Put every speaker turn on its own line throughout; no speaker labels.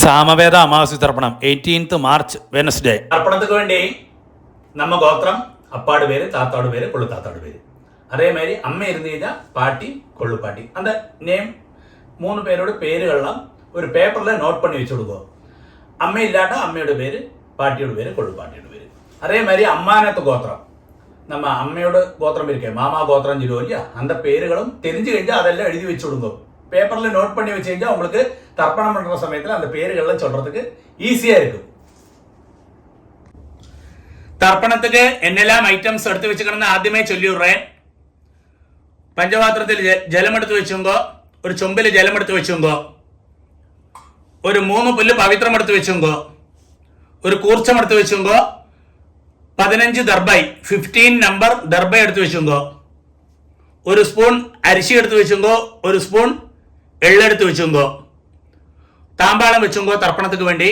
സാമവേദ അമാവാസി തർപ്പണം 18th March Wednesday.
തർപ്പണத்துக்கு വേണ്ടി நம்ம கோத்திரம் அப்பாடு பேர், தாத்தாடு பேர், கொள்ளு தாத்தாடு பேர். அதே மாதிரி அம்மை இருந்தீங்கன்னா பாட்டி, கொள்ளு பாட்டி. அந்த நேம் 3 பேரோட பேருகள்லாம் ஒரு பேப்பரில் நோட் பண்ணி வச்சு கொடுக்கும். அம்மை இல்லாட்டா அம்மையோட பேர், பாட்டியோட பேர், கொள்ளு பாட்டியோட பேர். அதே மாதிரி அம்மானத்து கோத்திரம், நம்ம அம்மையோட கோத்திரம் இருக்கே, மாமா கோத்திரம் சொல்லுவோம் இல்லையா, அந்த பேருகளும் தெரிஞ்சு കഴിഞ്ഞാல் அதெல்லாம் எழுதி வச்சு கொடுங்க. பேப்பரில் நோட் பண்ணி வச்சு കഴിഞ്ഞാல் உங்களுக்கு தர்ப்பணம் பண்ணுற சமயத்தில் அந்த பேருகள்லாம் சொல்கிறதுக்கு ஈஸியாக இருக்கும். தர்ப்பணத்துக்கு என்னெல்லாம் ஐட்டம்ஸ் எடுத்து வச்சுக்கணும்னு ആദ്യമേ ചൊല്ലിവിടുறேன். പഞ്ചപാത്രത്തിൽ ജലമെടുത്ത് വെച്ചുങ്കോ, ഒരു ചൊമ്പിൽ ജലമെടുത്ത് വെച്ചുങ്കോ, ഒരു 3 പുല്ല് പവിത്രം എടുത്ത് വെച്ചുങ്കോ, ഒരു കൂർച്ചം എടുത്ത് വെച്ചുങ്കോ, 15 ദർബൈ 15 നമ്പർ ദർബൈ എടുത്ത് വെച്ചുങ്കോ, ഒരു സ്പൂൺ അരിശി എടുത്ത് വെച്ചുങ്കോ, ഒരു സ്പൂൺ എള്ളെടുത്ത് വെച്ചുങ്കോ, താമ്പാളം വെച്ചുങ്കോ, തർപ്പണத்துக்கு വേണ്ടി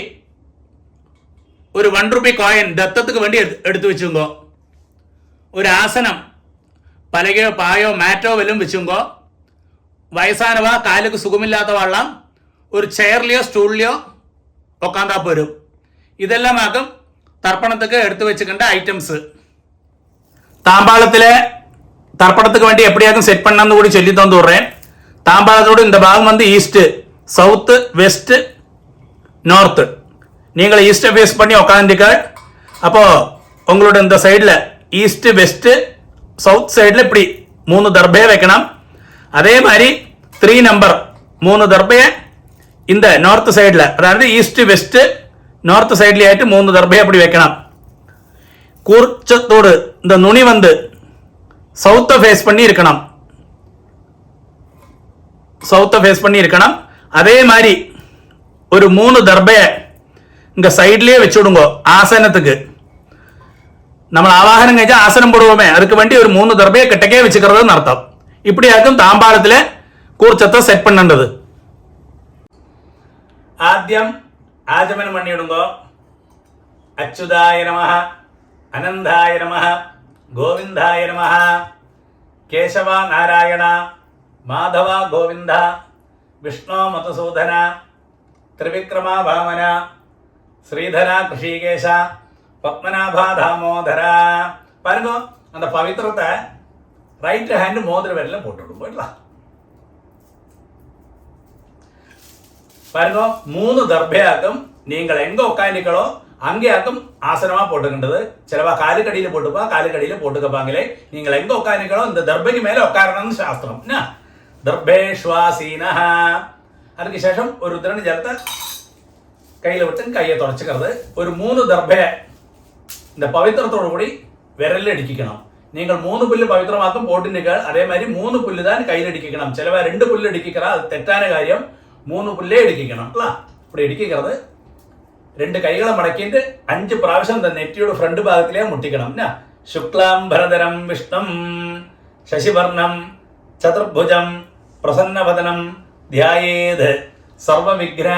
ഒരു 1 രൂപ കോയിൻ ദത്തத்துக்கு വേണ്ടി എടുത്തു വെച്ചുങ്കോ, ഒരു ആസനം പലകയോ പായോ മാറ്റോ വല്ലതും വെച്ചുങ്കോ, വയസ്സാനവ കാലുക്ക് സുഖമില്ലാത്ത വള്ളം ഒരു ചെയറിലെയോ സ്റ്റൂളിലെയോ ഉക്കാന്താ പോരും. ഇതെല്ലാം ആക്കും തർപ്പണத்துக்கு എടുത്തു വെച്ചിട്ടുണ്ട് ഐറ്റംസ്. தாம்பாளத்தில் தர்ப்பணத்துக்கு வேண்டி எப்படியாக்கும் செட் பண்ணான்னு கூட சொல்லி தந்து விடுறேன். தாம்பாளத்தோடு இந்த பாகம் வந்து ஈஸ்ட், சவுத்து, வெஸ்ட், நார்த்து. நீங்கள் ஈஸ்ட்டை ஃபேஸ் பண்ணி உட்காந்துக்க. அப்போது உங்களோட இந்த சைடில் ஈஸ்ட்டு, வெஸ்ட்டு, சவுத் சைடில் இப்படி 3 தர்பையை வைக்கணும். அதே மாதிரி 3 நம்பர் 3 தர்பையை இந்த நார்த்து சைடில், அதாவது ஈஸ்ட்டு, வெஸ்ட்டு, நார்த்து சைட்லேயாയിട്ട് 3 தர்பையை அப்படி வைக்கணும். கூர்ச்சத்தோடு இந்த நுனி வந்து சவுத்தை ஃபேஸ் பண்ணி இருக்கணும், சவுத்தை ஃபேஸ் பண்ணி இருக்கணும். அதே மாதிரி ஒரு 3 தர்பையை இங்கே சைட்லேயே வச்சு விடுங்கோ. ஆசனத்துக்கு நம்ம ஆவாகனம் കഴിച്ചാൽ ஆசனம் போடுவோமே, அதுக்கு வேண்டி ஒரு 3 தர்பையை கிட்டக்கே வச்சுக்கிறதுன்னு அர்த்தம். இப்படியாக்கும் தாம்பாளத்தில் കൂർച്ചത്തെ സെറ്റ് பண்ணേണ്ടது. ആദ്യം ആചമനം പണിയിടുങ്കോ. അച്യുതായ നമഃ, അനന്തായ നമഃ, ഗോവിന്ദായ നമഃ, കേശവ നാരായണ, മാധവ ഗോവിന്ദ, വിഷ്ണു മധുസൂദന, ത്രിവിക്രമ വാമന, ஸ்ரீதரா கிருஷிகேஷ, பத்மநாபா தாமோதரா. பாருங்க, அந்த பவித்திரத்தை ரைட் ஹேண்ட் மோதிர விரல்ல போட்டு விடும். போயிடலாம். பாருங்க, 3 தர்பையாக்கும் நீங்கள் எங்க உட்காந்துக்களோ அங்கேயாக்கும் ஆசனமா போட்டுக்கின்றது. சிலவா காலுக்கடியில் போட்டுப்பா, காலுக்கடியில் போட்டுக்கப்பாங்களே. நீங்கள் எங்க உட்காந்துக்களோ இந்த தர்பைக்கு மேலே உட்காரணும்னு சாஸ்திரம். என்ன தர்பேஷ்வாசீனா. அதுக்கு சேஷம் ஒரு ருத்ரன் ஜலத்தை கையில் விட்டு கையை தொடச்சிக்கிறது. ஒரு 3 தர்பையை இந்த பவித்திரத்தோடு கூடி விரலில் அடிக்கணும். நீங்கள் 3 புல்லு பவித்திரமாக்கும் போட்டுனீர்கள். அதே மாதிரி 3 புல்லு தான் கையில் அடிக்கணும். சிலவா 2 புல்லு அடிக்கிறா, அது தெറ്റാன காரியம். 3 புல்லே அடிக்கணும். இப்படி அடிக்கிறது. 2 கைகளை மடக்கிட்டு 5 പ്രാവശ്യം இந்த நெற்றியோட ஃப்ரண்ட் பாகத்திலே முட்டிக்கணும். சுக்லாம் பரதரம் விஷ்ணம் சசிவர்ணம் சதுர்புஜம் பிரசன்னவதனம் தியாயேத் சர்வ விக்ன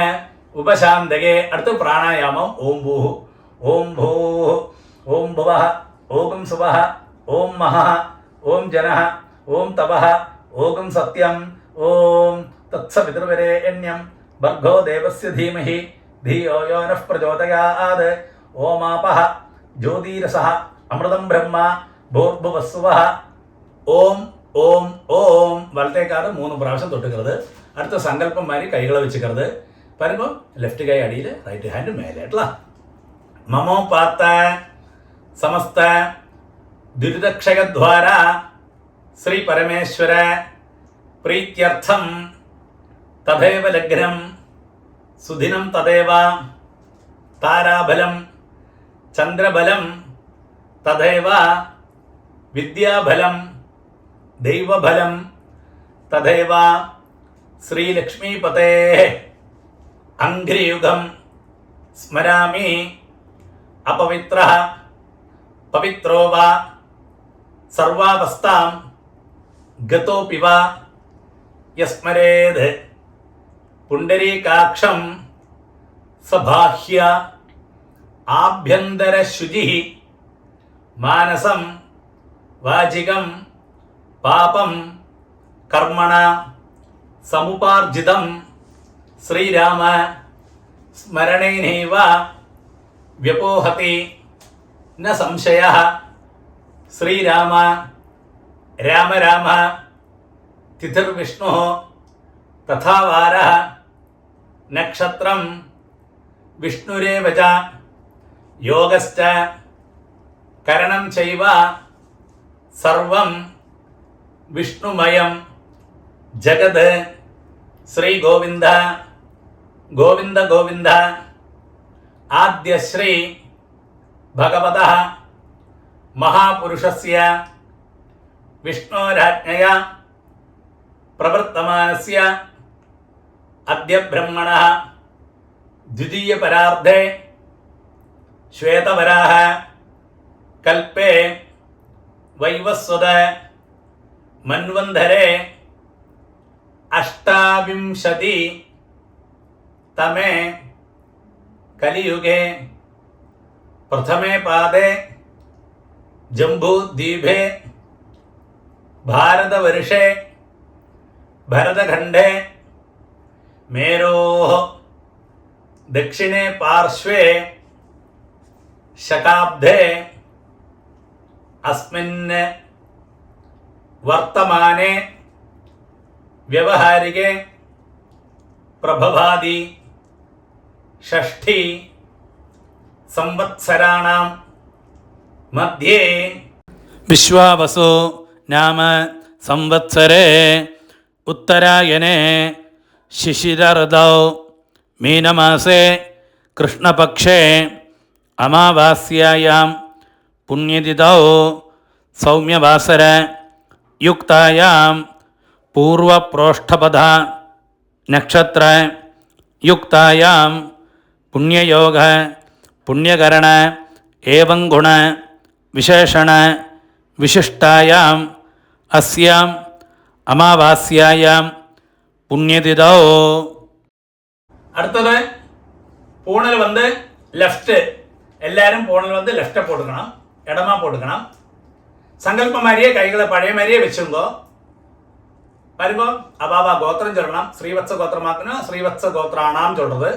ഉപശാന്തകേ. അടുത്ത് പ്രാണായാമം. ഓം ഭൂ, ഓം ഭൂ, ഓം ഭുവ, ഓം സുവ, ഓം മഹ, ഓം ജന, ഓം തപ, ഓം സത്യം, ഓം തത്സവിതൃവരേണ്യം ഭർഗോ ദേവസ്യ ധീമഹി ധിയോ യോ നഃ പ്രചോദയാത്. ഓമാപഃ ജ്യോതിരസഃ അമൃതം ബ്രഹ്മ ഭൂർഭുവസ്സുവഃ. ഓം ഓം ഓം. വലത്തേക്കാട് 3 പ്രാവശ്യം തൊട്ടുക്கிறது. അടുത്ത സങ്കല്പം മാതിരി കൈകളെ വെച്ചുക്கிறது. பாருங்க, லெஃப்ட் கை அடியில், ரைட் ஹேண்டு மேலே. மமோ பார்த்த சமஸ்த துரிதக்ஷயத்வாரா ஸ்ரீ பரமேஸ்வர பிரீத்யர்த்தம் ததேவ லக்னம் சுதினம் ததேவ தாராபலம் சந்திரபலம் ததேவ வித்யாபலம் தெய்வபலம் ததேவ ஸ்ரீலக்ஷ்மீபதே அங்கிரியுகம் ஸ்மராமி. அபவித்ரः பவித்ரோ வா சர்வாவஸ்தாம் கதோபி வா யஸ்மரேத் புண்டரீகாட்சம் சபாஹ்ய ஆப்யந்தர சுஜிஹ மானசம் வாஜிகம் பாபம் கர்மண சமுபார்ஜிதம் ஸ்ரீராம स्मरणेनैव व्यपोहति न संशयः। श्रीराम राम राम तिथिर्विष्णुः तथा वारः नक्षत्रं विष्णुरेव च योगश्च करणं चैव सर्वं विष्णुमयं जगत्। श्री गोविंद गोविंद गोविंद। आद्य श्री भगवतः महापुरुषस्य विष्णोराज्ञया प्रवर्तमानस्य अद्य ब्रह्मणः द्वितीय परार्धे श्वेतवराह कल्पे वैवस्वत मन्वन्धरे 28 तमे कलियुगे प्रथमे पादे जम्बूद्वीपे भारतवर्षे भरतखण्डे मेरोः दक्षिणे पार्श्वे शकाब्दे अस्मिन् वर्तमाने व्यवहारिके प्रभवादि षष्ठी संवत्सराणां मध्ये
विश्वावसु नाम संवत्सरे उत्तरायणे शिशिरर्धौ मीनमासे कृष्णपक्षे अमावास्यायां पुण्यतिथौ सौम्यवासर युक्तायां पूर्वप्रोष्ठपद नक्षत्र युक्तायां पुण्ययोग पुण्यकरण एवं गुण विशेषण विशिष्टायाम् अस्याम् अमावास्यायां पुण्यतिथौ।
அடுத்தது பூணல் வந்து லெஃப்ட். எல்லாரும் பூணல் வந்து லெஃப்ட்டை போட்டுக்கணும், இடமா போட்டுக்கணும். சங்கல்பம் மாதிரியே கைகளை பழைய மாதிரியே வச்சுங்கோ. பாருங்கோ, அபாவா கோத்திரம் சொல்லணும். ஸ்ரீவத்ச கோத்திரமாக்குனா ஸ்ரீவத்ச கோத்திரானாம் சொல்றது,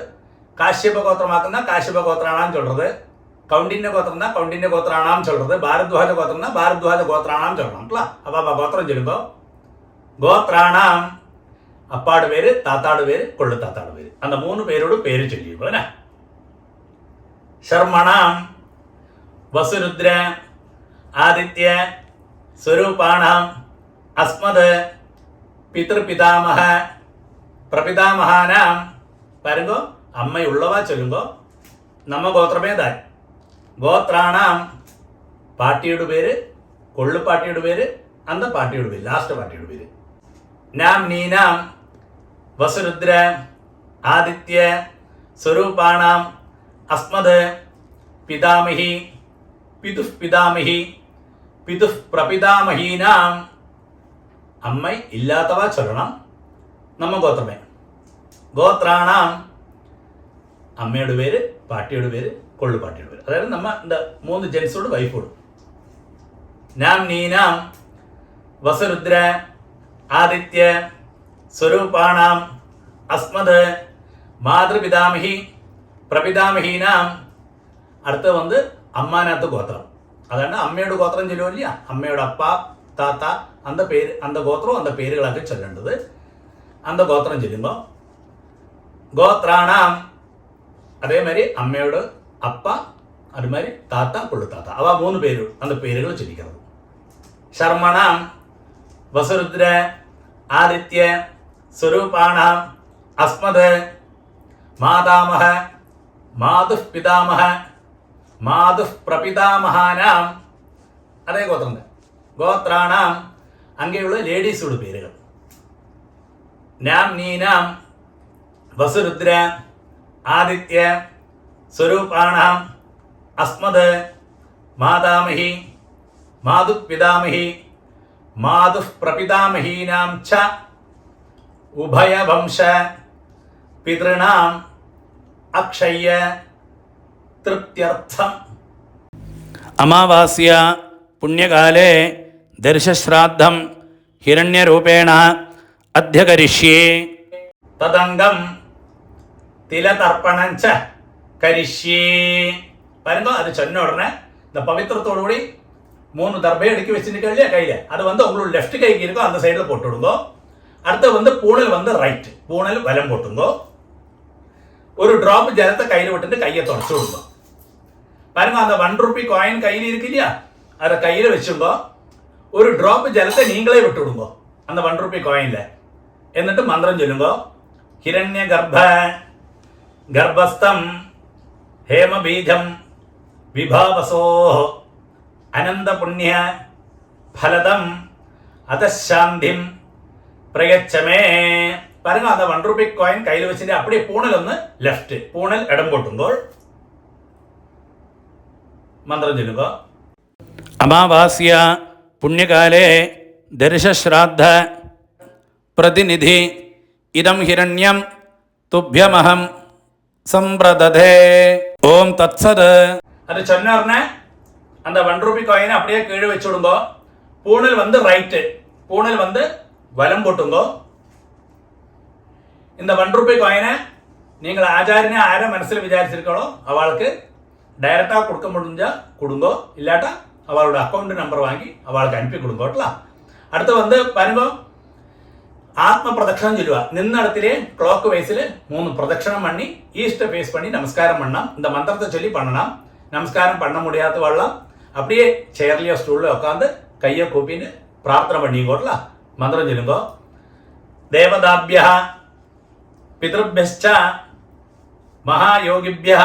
காஷ்யப கோத்திரமாக்குனா காஷ்யப கோத்திரானாம் சொல்றது, கௌண்டின்ய கோத்திரம்னா கௌண்டின்ய கோத்திரானாம் சொல்றது, பாரத்வாஜ கோத்திரம்னா பாரத்வாஜ கோத்திரானாம் சொல்லணும்ல. அபாவா கோத்திரம் சொல்லுங்கோ. கோத்ரானாம் அப்பாடு பேரு, தாத்தாடு பேரு, கொள்ளு தாத்தாடு பேரு, அந்த 3 பேரோட பேரு சொல்லியிருக்கோம். शर्मणाम वसुरुद्र आदित्य स्वरूपाणाम अस्मद पितृपितामह प्रपितामहानाम. பாருங்கோ, அம்மை உள்ளவா சொல்லுங்கோ. நம்ம கோத்திரமே தான். கோத்ராணாம் பாட்டியோட பேரு, கொள்ளு பாட்டியோட பேரு, அந்த பாட்டியோட பேரு, லாஸ்ட் பாட்டியோட பேரு. நாம் நீனாம் वसुरुद्र आदित्य स्वरूपाणाम अस्मद पितामही पितुः पितामही पितुः प्रपितामहीनाम. अम्मै इल्लातवा चलणम नम्म गोत्रमे. गोत्राणाम അമ്മയുടെ പേര്, പാട്ടിയുടെ പേര്, കൊള്ളു പാട്ടിയുടെ പേര്. അതായത് നമ്മ இந்த 3 ജെൻസോട് വൈഫോട്. നാം നീനാം വസുരുദ്ര ആദിത്യ സ്വരൂപാണാം അസ്മദ് മാതൃപിതാമഹി പ്രപിതാമഹീനാം. അടുത്ത வந்து அம்மானத்து கோத்திரம். அതാണ് അമ്മയുടെ கோத்திரம் சொல்லுவோம். அம்மையோட அப்பா தாத்தா அந்த பேர், அந்த கோத்திரம், அந்த பேருകളൊക്കെ ചൊല്ലേണ്ടത്. அந்த கோத்திரம் ചൊല്ലുമ്പോൾ கோத்ராணாம் அதே மாதிரி அம்மையோட அப்பா, அது மாதிரி தாத்தா, கொள்ளு தாத்தா, அவ 3 பேரு, அந்த பேருகளை சொல்லிக்கிறது. शर्मणाम वसुरुद्र आदित्य स्वरूपाणाम अस्मद मातामह मातुः पितामह मातुः प्रपितामहानाम. അതേ ഗോത്രം. ഗോത്രാണാം അങ്ങനെയുള്ള ലേഡീസുടെ പേരുകൾ. നാം നീനാം വസുരുദ്ര ആദിത്യ സ്വരൂപാണാം അസ്മദ് മാതാമഹി മാതുഃ പിതാമഹി മാതുഃ പ്രപിതാമഹീനാം ച ഉഭയവംശ പിതൃണാം അക്ഷയ്യ തൃപ്ത്യർത്ഥം.
अमावास्या पुण्यकाले दर्शश्राद्धं हिरण्यरूपेण अध्यकरिष्ये.
तदंगम തിലതർപ്പണഞ്ച കരിഷ്യേ. பாருங்க, அது சொன்ன உடனே இந்த பவித்திரத்தோடு கூடி 3 தர்பை அடுக்கி வச்சுருக்க இல்லையா கையில், அது உங்களோட லெஃப்ட் கைக்கு இருக்கோ அந்த சைடில் போட்டு விடுங்கோ. அடுத்து பூணல் ரைட், பூணல் வலம் போட்டுங்கோ. ஒரு டிராப் ஜலத்தை கையில் விட்டுட்டு கையை தொடச்சு விடுங்க. பாருங்க, அந்த 1 ரூபி காயின் கையில் இருக்கு இல்லையா, அதை கையில் வச்சுங்கோ. ஒரு டிராப் ஜலத்தை நீங்களே விட்டு விடுங்கோ அந்த 1 ரூபி காயின்ல. എന്നിട്ട് മന്ത്രം ചൊല്ലുങ്കോ. ഹിരണ്യ ഗർഭ ഗർഭസ്ഥം ഹേമബീജം വിഭാവസോ അനന്തപുണ്യ ഫലദം അതശാന്തിം പ്രയച്ഛമേ. பாருங்க, அந்த 1 ரூபி காயின் கையில் வச்சுட்டு அப்படியே பூணல் லெஃப்ட், பூணல் இடம் போட்டுங்கோள். மந்திரம் சொல்லுங்க.
അമാവാസ്യ പുണ്യകാലേ ദർശശ്രാദ്ധ പ്രതിനിധി ഇദം ഹിരണ്യം തുഭ്യമഹം സമ്പ്രദധേ. ഓം തത്സത്.
அது சொன்ன உடனே அந்த 1 ரூபி காயினை அப்படியே கீழே வச்சு விடுங்கோ. பூணல் ரைட்டு, பூணல் வலம் போட்டுங்கோ. இந்த 1 ரூபி காயினை நீங்கள் ஆச்சாரியனை ஆரை மனசில் விசாரிச்சிருக்கோ அவளுக்கு டைரக்டாக கொடுக்க முடிஞ்சா கொடுங்கோ, இல்லாட்டா அவளோட அக்கௌண்ட் நம்பர் வாங்கி அவளுக்கு அனுப்பி கொடுங்கோட்டா. அடுத்து பாருங்க, ஆத்ம பிரதட்சணம் சொல்லுவா. நின்ன இடத்திலே கிளாக் வைஸில் 3 பிரதட்சணம் பண்ணி ஈஸ்ட்டை ஃபேஸ் பண்ணி நமஸ்காரம் பண்ணலாம். இந்த மந்திரத்தை சொல்லி பண்ணலாம். நமஸ்காரம் பண்ண முடியாத வரலாம், அப்படியே சேர்லையோ ஸ்டூலில் உட்காந்து கையை கூப்பின்னு பிரார்த்தனை பண்ணிக்கோட்டலாம். மந்திரம் சொல்லுங்கோ. தேவதாபியா பிதృభ్యశ్చ மகாயோகிபியா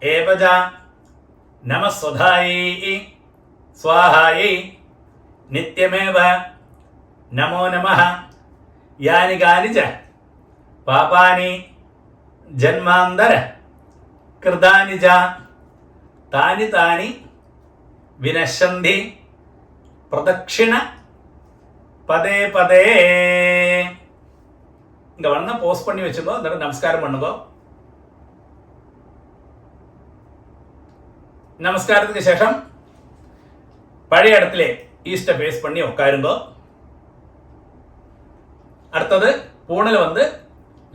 ஏவஜ நமஸ்வதாயை ஸ்வாஹாயை நித்யமேவ நமோ நமः. யானி கானி ச பாபானி ஜன்மாந்தர கிருதானி ச தானி தானி வினஷந்தி பிரதட்சிண பதே பதே. இங்க போஸ்ட் பண்ணி வச்சுக்கோ, நமஸ்காரம் பண்ணுங்கோ. நமஸ்காரத்துக்கு சேஷம் பழைய இடத்துல ஈஸ்ட்டை ஃபேஸ் பண்ணி உட்காருங்கோ. அடுத்தது பூணல்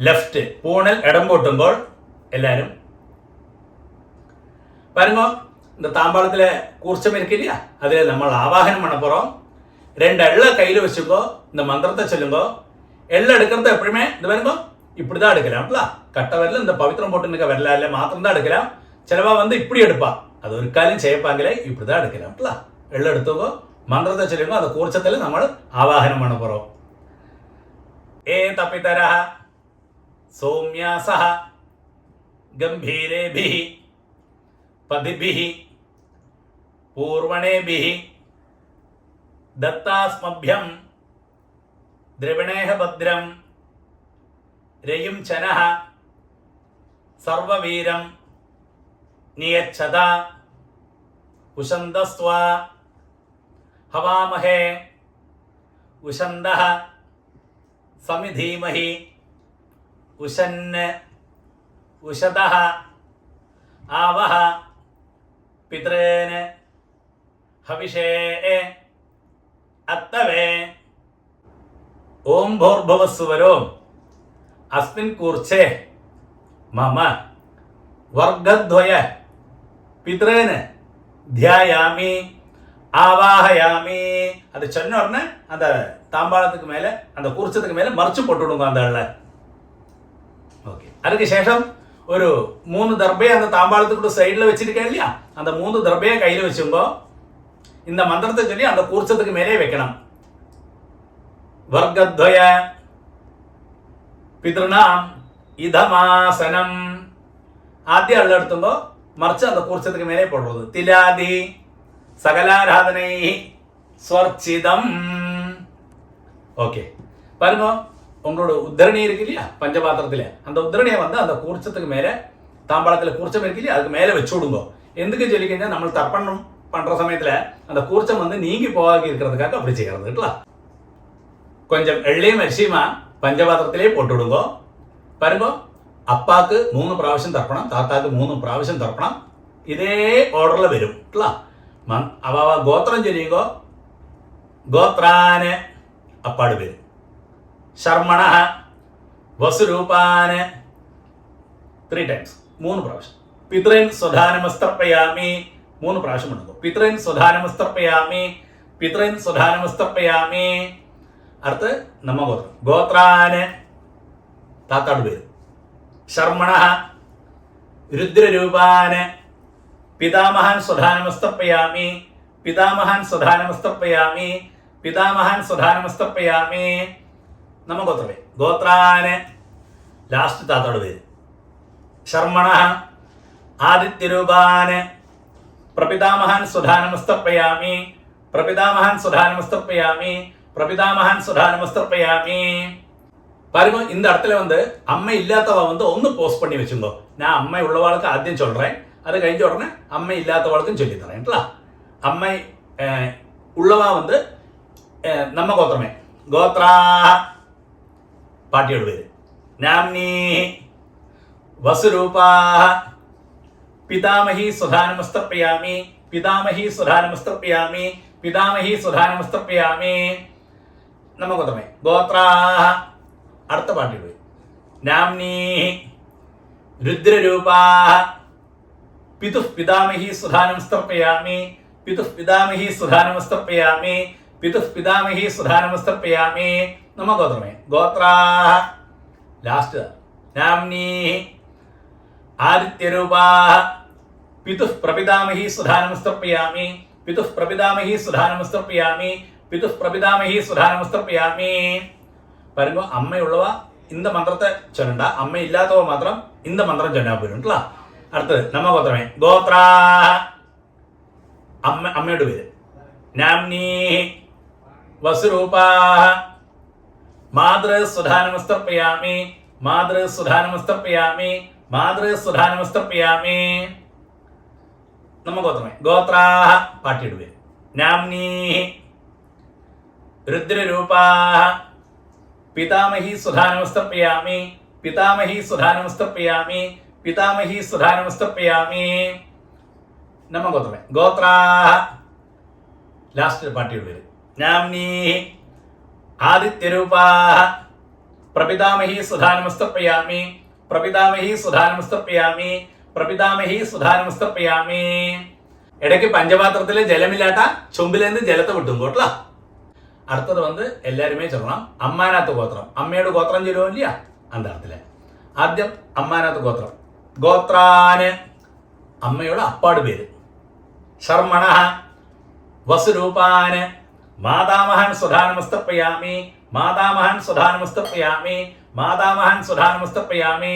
லெஃப்ட், பூணல் இடம் போட்டுங்கோள். எல்லாரும் பாருங்க, இந்த தாம்பாளத்தில் கூர்ச்சம் இருக்கு இல்லையா, அதில் நம்ம ஆவாகனம் பண்ண போகிறோம். 2 எள்ளை கையில் வச்சுக்கோ. இந்த மந்திரத்தை சொல்லுங்கோ. எள்ளை எடுக்கிறது எப்பவுமே இந்த பாருங்க இப்படி தான் எடுக்கலாம்ல. கட்ட வரல இந்த பவித்திரம் போட்டு நிற்க வரல இல்லை மாத்திரம் தான் எடுக்கலாம். சிலவா இப்படி எடுப்பா, அது ஒரு காலையும் செய்யப்பாங்களே, இப்படி தான் எடுக்கலாம்ல. எள்ளை எடுத்துக்கோ, மந்திரத்தை சொல்லுங்க. அந்த கூர்ச்சத்தில் நம்ம ஆவாகனம் பண்ண போகிறோம். ஏதபிதரஹ சௌம்யாசஹ கம்பீரேபிஹ பதிபிஹ பூர்வணேபிஹ தத்தாஸ்மभ्यம் திரவிணேஹ பத்ரம் ரயும் சனஹ சர்வவீரம் நியச்சதா உஷந்தஸ்வா ஹவாமஹே உஷந்தஹ சமிதீமஹி உஷன் உஷதஹ ஆவஹ பித்ரேன் ஹவிஷே அத்தவே. ஓம் भूर्भुवस्सुवरो अस्मिन् कूर्चे मम वर्गद्वय पितॄन् ध्यायामि ஆவாஹயாமி. அது சொன்ன உடனே அந்த தாம்பாளத்துக்கு மேலே அந்த கூர்ச்சத்துக்கு மேலே மறைச்சு போட்டுவிடுங்க அந்த ஆளை. ஓகே, அதுக்கு சேஷம் ஒரு 3 தர்பையை அந்த தாம்பாளத்துக்கு சைடில் வச்சிருக்கேன் இல்லையா, அந்த 3 தர்பையை கையில் வச்சுங்கோ. இந்த மந்திரத்தை சொல்லி அந்த கூர்ச்சத்துக்கு மேலே வைக்கணும். வர்க்கத்வய பித்ருணாம் இதமாசனம். ஆத்திய அள்ள எடுத்துங்கோ, மறைச்சு அந்த கூர்ச்சத்துக்கு மேலே போடுறது. திலாதி சகலாராதனை ஸ்வர்ச்சிதம். ஓகே, பாருங்க, உங்களோட உத்தரணி இருக்கு இல்லையா பஞ்சபாத்திரத்தில், அந்த உத்தரணியை அந்த கூர்ச்சத்துக்கு மேலே தாம்பாளத்தில் கூர்ச்சம் இருக்கு இல்லையா அதுக்கு மேலே வச்சு விடுங்க. எதுக்கு சொல்லிக்கிங்க, நம்ம தர்ப்பணம் பண்ணுற சமயத்தில் அந்த கூர்ச்சம் நீங்கி போகாது இருக்கிறதுக்காக அப்படி செய்கிறது. கொஞ்சம் எள்ளையும் அரிசியுமா பஞ்சபாத்திரத்திலே போட்டு விடுங்க. பாருங்க, அப்பாவுக்கு 3 പ്രാവശ്യം தர்ப்பணம், தாத்தாவுக்கு 3 പ്രാവശ്യം தர்ப்பணம். இதே ഓർഡറിൽ വരും. അവ ഗോത്രം ചൊല്ലിയുമ്പോ ഗോത്രാന് അപ്പാട് വരും. ശർമ്മണ വസുരൂപാന് 3 ടൈംസ്, 3 പ്രാവശ്യം. പിതൃൻ സ്വധാനമസ്തർപ്പയാമി, 3 പ്രാവശ്യം ഉണ്ടാകും. പിതൃൻ സ്വധാനമസ്തർപ്പയാമി, പിതൃൻ സ്വധാനമസ്തർപ്പയാമി. അടുത്ത് നമ്മ ഗോത്രം. ഗോത്രാന് താത്താട് പേര്. ശർമ്മണ രുദ്രരൂപാന് പിതാമഹാൻ സ്വധാനമസ്തർപ്പയാമി, പിതാമഹാൻ സ്വധാനമസ്തർപ്പയാമി, പിതാമഹാൻ സ്വധാനമസ്തർപ്പയാമി. നമ്മ ഗോത്രമേ. ഗോത്രാന് ലാസ്റ്റ് താത്താട് പേര്. ശർമ്മണ ആദിത്യരൂപാന് പ്രപിതാമഹാൻ സ്വധാനമസ്തർപ്പയാമി, പ്രപിതാമഹാൻ സ്വധാനമസ്തർപ്പയാമി, പ്രപിതാമഹാൻ സ്വധാനമസ്തർപ്പയാമി. பாருங்க, இந்த இடத்துல அம்மை இல்லாதவ ஒன்று போஸ்ட் பண்ணி வச்சுங்கோ. நான் அம்மை உள்ளவாளுக்கு ஆദ്യം சொல்றேன், அது கழிஞ்ச உடனே அம்மை இல்லாதவாளுக்கும் சொல்லி தரேன்ல. அம்மை உள்ளவா நம்ம கோத்திரமே. கோத்ரா பாட்டியோட பேரு. நாம்னி வசுரூபா பிதாமகி சுதானமஸ்தர்ப்பயாமி, பிதாமகி சுதானமஸ்தர்ப்பயாமி, பிதாமகி சுதானமஸ்தர்ப்பயாமி. நம்ம கோத்திரமே. கோத்ரா അടുത്ത പാട്ടിൽ പോയി. നാംനി രുദ്രരൂപാ പിതുഃ പിതാമഹി സുധാനമസ്തർപ്പയാമി, പിതുഃ പിതാമഹി സുധാനമസ്തർപ്പയാമി, പിതുഃ പിതാമഹി സുധാനമസ്തർപ്പയാമി. നമ്മ ഗോത്രമേ. ഗോത്രാ ലാസ്റ്റ്. നാംനി ആദിത്യരൂപാ പിതുഃ പ്രപിതാമഹി സുധാനമസ്തർപ്പയാമി, പിതുഃ പ്രപിതാമഹി സുധാനമസ്തർപ്പയാമി, പിതുഃ പ്രപിതാമഹി സുധാനമസ്തർപ്പയാമി. பாருங்க, அம்மை உள்ளவா இந்த மந்திரத்தை சொல்லண்டா, அம்மை இல்லாதவ மாத்திரம் இந்த மந்திரம் சொன்னா போயிருங்கள. அடுத்தது நம்ம கோத்திரமே. கோத்ரா அம்மையோட பேரு. நாம்னி வசுரூபா மாத்ரு சுதானமஸ்தர்ப்பயாமி, மாத்ரு சுதானமஸ்தர்ப்பயாமி, மாத்ரு சுதானமஸ்தர்ப்பயாமி. நம்ம கோத்திரமே. கோத்ரா பாட்டியோட பேரு. நாம்னி ருத்ரரூபா പിതാമഹി സുധാനമസ്തർപ്പയാമി, പിതാമഹി സുധാനമസ്തർപ്പയാമി, പിതാമഹി സുധാനമസ്തർപ്പയാമി. നമ്മ ഗോത്രമേ. ഗോത്രാ ലാസ്റ്റ് പാട്ടിയുടെ പേര്. നാംനി ആദിത്യരൂപാ പ്രപിതാമഹി സുധാനമസ്തർപ്പയാമി, പ്രപിതാമഹി സുധാനമസ്തർപ്പയാമി, പ്രപിതാമഹി സുധാനമസ്തർപ്പയാമി. ഇടയ്ക്ക് പഞ്ചപാത്രത്തിലെ ജലമില്ലാട്ട ചുമ്പിലേന്ന് ജലത്തെ വിട്ടും കോട്ടല. അടുത്തത് എല്ലാരുമേ ചൊല്ലണം. അമ്മാനാത്ത് ഗോത്രം. അമ്മയുടെ ഗോത്രം ചൊല്ലുമോ ഇല്ല அந்த இடத்துல. ആദ്യം അമ്മാനാത്ത് ഗോത്രം. ഗോത്രാന് അമ്മയുടെ അപ്പാട് പേര്. ശർമ്മണ വസുരൂപാന് മാതാമഹൻ സ്വധാനമസ്തർപ്പയാമി, മാതാമഹൻ സ്വധാനമസ്തർപ്പയാമി, മാതാമഹൻ സ്വധാനമസ്തർപ്പയാമി.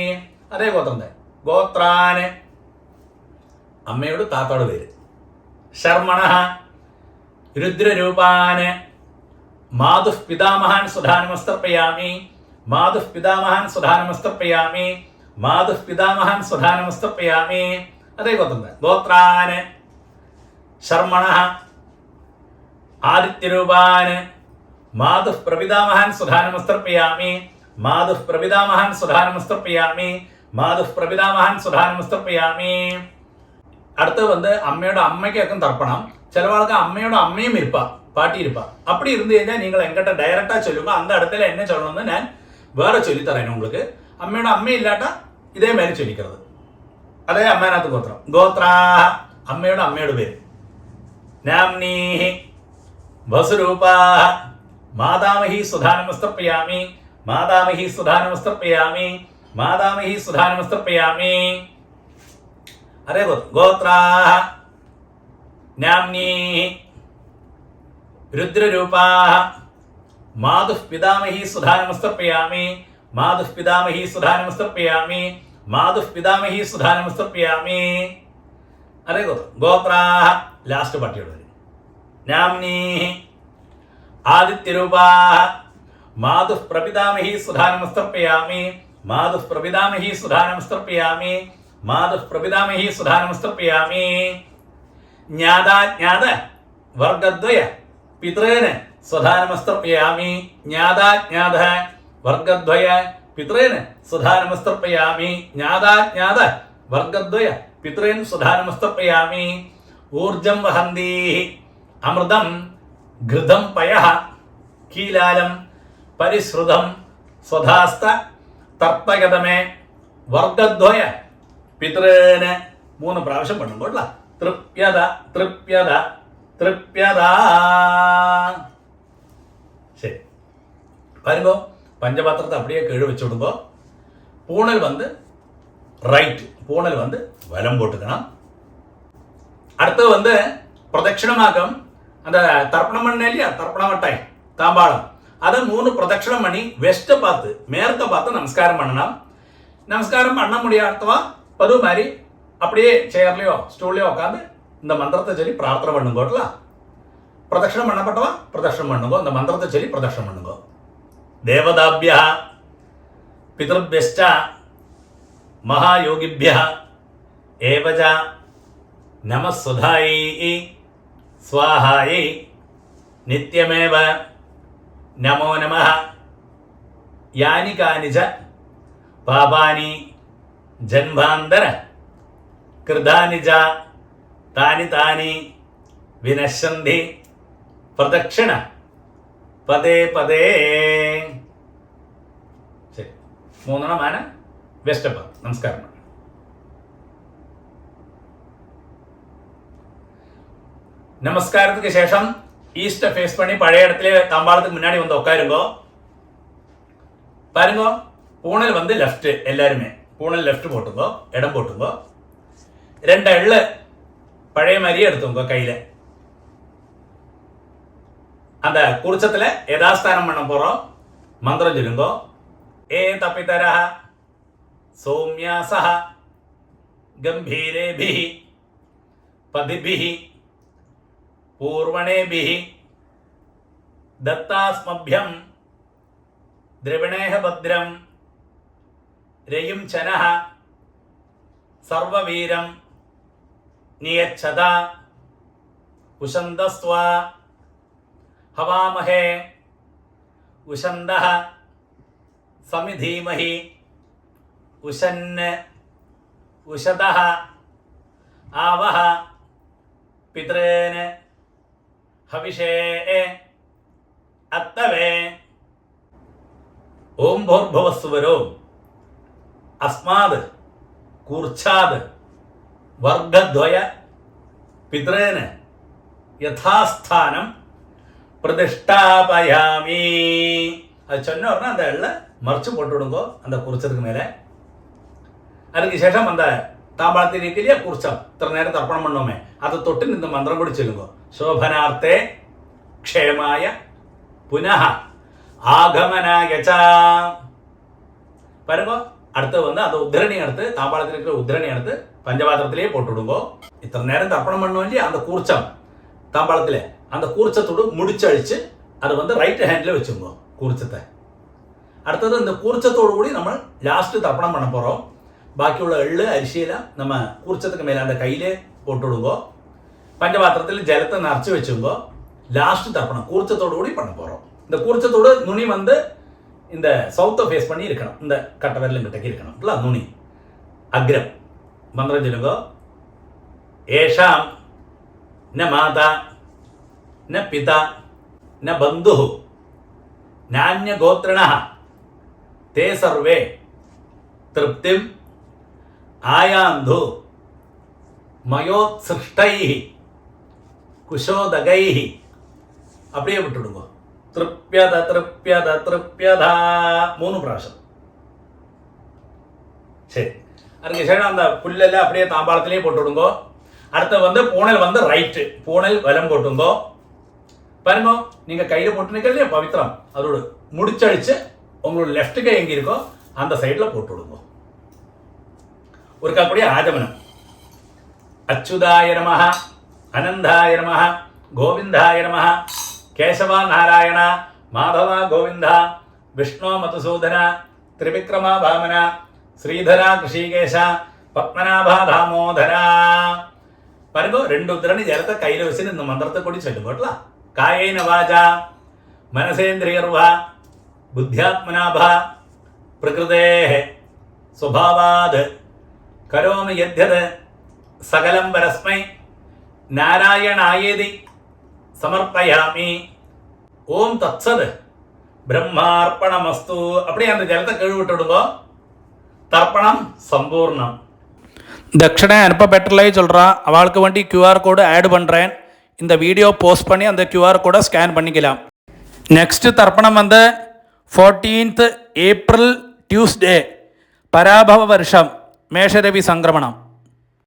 അതേ ഗോത്രം തന്നെ. ഗോത്രാന് അമ്മയുടെ താത്താട് പേര്. ശർമ്മണ രുദ്രരൂപാന് മാതുഃ പിതാമഹാൻ സ്വധാനമസ്തർപ്പയാമി, മാതുഃ പിതാമഹാൻ സ്വധാനമസ്തർപ്പയാമി, മാതുഃ പിതാമഹാൻ സ്വധാനമസ്തർപ്പയാമി. അതേ ഗോത്രം. ഗോത്രാന് ശർമ്മണ ആദിത്യരൂപാന് മാതുഃ പ്രപിതാമഹാൻ സ്വധാനമസ്തർപ്പയാമി, മാതുഃ പ്രപിതാമഹാൻ സ്വധാനമസ്തർപ്പയാമി, മാതുഃ പ്രപിതാമഹാൻ സ്വധാനമസ്തർപ്പയാമി. അടുത്ത് അമ്മയുടെ അമ്മയ്ക്കൊക്കെ തർപ്പണം. ചില ആൾക്ക് അമ്മയുടെ അമ്മയും ഇരുപ്പാ, பாட்டி இருப்பா. அப்படி இருந்து കഴിഞ്ഞാൽ നിങ്ങൾ எங்கிட்ட டைரக்டா சொல்லுங்க, அந்த இடத்துல என்ன சொல்லணும்னு நான் வேற சொல்லி தரேன் உங்களுக்கு. അമ്മയുടെ അമ്മ ഇല്ലാട്ട ഇതേ മാതിരി ചൊല്ലിക്കുന്നത്. അതേ അമ്മാനാത്ത് ഗോത്രം. ഗോത്രാ അമ്മയുടെ അമ്മയുടെ പേര്. നാംനി വസുരൂപാ മാതാമഹി സുധാനമസ്തർപ്പയാമി, മാതാമഹി സുധാനമസ്തർപ്പയാമി, മാതാമഹി സുധാനമസ്തർപ്പയാമി. അതേ ഗോത്രം. ഗോത്രാ നാംനി രുദ്രരൂപാ മാതുഃ പിതാമഹി സുധാനമസ്തർപ്പയാമി, മാതുഃ പിതാമഹി സുധാനമസ്തർപ്പയാമി, മാതുഃ പിതാമഹി സുധാനമസ്തർപ്പയാമി. അതേ ഗോത്രം. ഗോത്രാ ലാസ്റ്റ് പാട്ടിയോട്. നാംനി ആദിത്യരൂപാ മാതുഃ പ്രപിതാമഹി സുധാനമസ്തർപ്പയാമി, മാതുഃ പ്രപിതാമഹി സുധാനമസ്തർപ്പയാമി, മാതുഃ പ്രപിതാമഹി സുധാനമസ്തർപ്പയാമി. ജ്ഞാതാജ്ഞാത വർഗദ്വയ പിതൃന് സ്വധാനമസ്തർപ്പയാമി, ജ്ഞാതാജ്ഞാത വർഗദ്വയ പിതൃന് സ്വധാനമസ്തർപ്പയാമി, ജ്ഞാതാജ്ഞാത വർഗദ്വയ പിതൃൻ സ്വധാനമസ്തർപ്പയാമി. ഊർജം വഹന്തി അമൃതം ഘൃതം പയഃ കീലാലം പരിശ്രുതം സ്വധാസ്ത തർപ്പയതമേ വർഗദ്വയ പിതൃന് 3 പ്രാവശ്യം പണ്ണുമ്പോൾ തൃപ്യത തൃപ്യത തൃപ്യത. ശരി, பாருங்க. பஞ்சபாத்திரத்தை அப்படியே கீழே வச்சு விடுங்க. பூணல் வந்து ரைட், பூணல் வந்து வலம் போட்டுக்கணும். அடுத்தது வந்து பிரதட்சிணமாக்கம். அந்த தர்ப்பணம் பண்ண இல்லையா, தர்ப்பண மட்டாய் தாம்பாளம், அதை 3 பிரதட்சிணம் பண்ணி வெஸ்ட்டை பார்த்து மேற்க பார்த்து நமஸ்காரம் பண்ணணும். நமஸ்காரம் பண்ண முடியாதவா பது மாதிரி அப்படியே சேர்லையோ ஸ்டூல்லையோ உட்காந்து இந்த மந்திரத்தை சொல்லி பிரார்த்தனை பண்ணுங்கோட்டல. பிரதட்சிணம் பண்ணப்பட்டவா பிரதட்சிணம் பண்ணுங்கோ, இந்த மந்திரத்தை சொல்லி பிரதட்சிணம் பண்ணுங்கோ. தேவதாபியா பிதృభ్యశ్చ மகாயோகிபியா ஏவஜ நமஸ்வதாயை ஸ்வாஹாயை நித்யமேவ நமோ நமः. யானி கானிச்ச பாபானி ஜன்மாந்தர கிருதானி ச தானி தானி வினശ്യന്തി பிரதட்சிண പദേ പദേ. ശരി, 3 വെസ്റ്റപ്പ. നമസ്കാരം. நமஸ்காரத்துக்கு சேஷம் ஈஸ்ட ஃபேஸ் பண்ணி பழைய இடத்துல தாம்பாளத்துக்கு முன்னாடி வந்து உட்காருங்கோ. பாருங்க, பூணல் வந்து லெஃப்ட், எல்லாருமே பூணல் லெஃப்ட் போட்டுங்கோ, இடம் போட்டுங்கோ. 2 எள்ளு பழைய மாதிரியே எடுத்துங்க கையில. அந்த குருச்சத்துல யதாஸ்தானம் பண்ண போறோம். மந்திரம் சொல்லுங்கோ. ஏ தபிதர சௌமியாச கம்பீரேபி பதிபி பூர்வணேபி தத்தாஸ்மभ्यம் திரவிணேஹ பத்ரம் ரயும் சனஹ சர்வவீரம் நியச்சதா உஷந்தஸ்வா हवामहे उषन्दः समिधीमहि उषन् उषदः आवह पितॄन् हविषे अत्तवे. ओम भूर्भुवस्सुवरो अस्माद् कूर्च्छाद् वर्गद्वय पितॄन् यथास्थानं பிரதிஷ்டாபயாமி. அது சொன்ன உடனே அந்த எள்ள மறைச்சு போட்டு விடுங்கோ அந்த குறிச்சதுக்கு மேலே. அதுக்கு சேஷம் அந்த தாம்பாளத்தில் இருக்கலையா குறிச்சம், இத்தனை நேரம் தர்ப்பணம் பண்ணோமே, அதை தொட்டு இந்த மந்திரம் கூட சொல்லுங்கோ. சோபனார்த்தே க்ஷேமாய புனः ஆகமனாய ச. பாருங்க, அடுத்து வந்து அந்த உத்திரணி எடுத்து, தாம்பாளத்தில் இருக்கிற உத்திரணி எடுத்து பஞ்சபாத்திரத்திலேயே போட்டு விடுங்கோ. இத்தனை நேரம் தர்ப்பணம் பண்ணோம் இல்லையா, அந்த கூர்ச்சம் தாம்பாளத்தில், அந்த கூர்ச்சத்தோடு முடிச்சழிச்சு அதை வந்து ரைட் ஹேண்டில் வச்சுக்கோ கூர்ச்சத்தை. அடுத்தது இந்த கூர்ச்சத்தோடு கூடி நம்ம லாஸ்ட்டு தர்ப்பணம் பண்ண போகிறோம். பாக்கியுள்ள எள்ளு அரிசியெல்லாம் நம்ம கூர்ச்சத்துக்கு மேலே அந்த கையிலே போட்டு விடுங்கோ. பஞ்சபாத்திரத்தில் ஜலத்தை நிறச்சி வச்சுங்கோ. லாஸ்ட்டு தர்ப்பணம் கூர்ச்சத்தோடு கூடி பண்ண போகிறோம். இந்த கூர்ச்சத்தோடு நுனி வந்து இந்த சவுத்தை ஃபேஸ் பண்ணி இருக்கணும், இந்த கட்டை விரலும் கிட்டக்கி இருக்கணும் இல்லை நுனி அக்ரம். மந்திரம் சொல்லுங்கோ. ஏஷாம் ந மாதா न पिता न बंधु नान्य गोत्रिणः ते सर्वे तृप्तिम आयान्धु मयोत्सृष्टैः कुशोदगैः. அப்படியே விட்டுடுங்க. तृप्यद तृप्यद तृप्यद 3 പ്രാവശ്യം. சரி, அதுக்கு சரி அந்த புல்லெல்லாம் அப்படியே தாம்பாளத்திலேயே போட்டு விடுங்க. அடுத்து வந்து பூணல் வந்து ரைட்டு, பூணல் வலம் போட்டுங்கோ. பாருங்க, நீங்க கையில போட்டு நிக்கலையா பவித்ரம், அதோட முடிச்சழிச்சு உங்களோட லெஃப்ட் கை எங்க இருக்கோ அந்த சைட்ல போட்டு விடுங்க. ஒரு அப்படியே ஆஜமனம். அச்சுதாய நமஹ அனந்தாய நமஹ கோவிந்தாய நமஹ கேசவா நாராயண மாதவா கோவிந்தா விஷ்ணு மதுசூதன திரிவிக்ரமா வாமன ஸ்ரீதரா கிருஷிகேஷ பத்மநாபா தாமோதரா. பாருங்க, 2 உத்திரணி ஜலத்தை கையில வச்சு இந்த மந்திரத்தை கூடி சொல்லுங்கோட்டலாம். காயேன வாசா மனசேந்திரியர்வா புத்தியாத்மனாபா பிரகிருதேஹ ஸ்வபாவாத் கரோமி யத்யத் சகலம் பரஸ்மை நாராயணாயேதி சமர்ப்பயாமி. ஓம் தத்சத் பிரம்மார்ப்பணமஸ்து. அப்படியே அந்த ஜலத்தை கழுவி விட்டு விடுங்க. தர்ப்பணம் சம்பூர்ணம்.
தட்சிணை அனுப்ப பெட்டர்லையே சொல்கிறா, அவளுக்கு வேண்டி QR கோடு ஆட் பண்ணுறேன். இந்த வீடியோ போஸ்ட் பண்ணி அந்த QR கோடை ஸ்கேன் பண்ணிக்கலாம். நெக்ஸ்ட் தர்ப்பணம் 14th April டியூஸ்டே, பராபவ வருஷம், மேஷரவி சங்கிரமணம்.